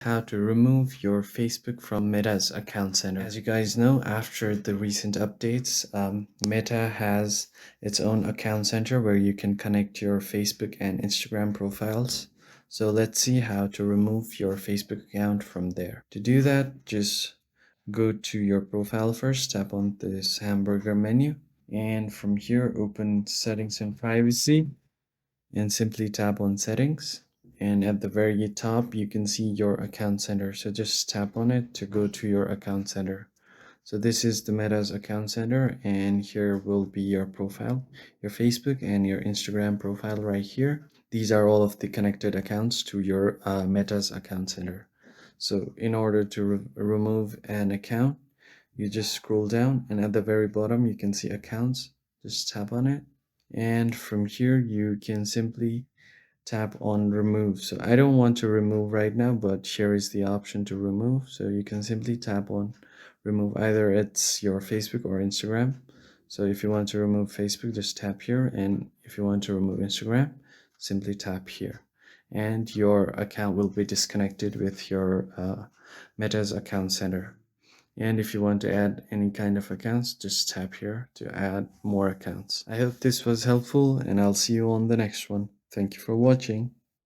How to remove your Facebook from Meta's account center. As you guys know, after the recent updates, Meta has its own account center where you can connect your Facebook and Instagram profiles. So let's see how to remove your Facebook account from there. To do that, just go to your profile first, tap on this hamburger menu, and from here open settings and privacy and simply tap on settings, and at the very top you can see your account center, so just tap on it to go to your account center. So this is the Meta's account center, and here will be your profile, your Facebook and your Instagram profile right here. These are all of the connected accounts to your Meta's account center. So in order to remove an account, you just scroll down, and at the very bottom you can see accounts. Just tap on it, and from here you can simply tap on remove. So I don't want to remove right now, but here is the option to remove. So you can simply tap on remove, either it's your Facebook or Instagram. So if you want to remove Facebook, just tap here, and if you want to remove Instagram, simply tap here, and your account will be disconnected with your Meta's account center. And if you want to add any kind of accounts, just tap here to add more accounts. I hope this was helpful, and I'll see you on the next one. Thank you for watching.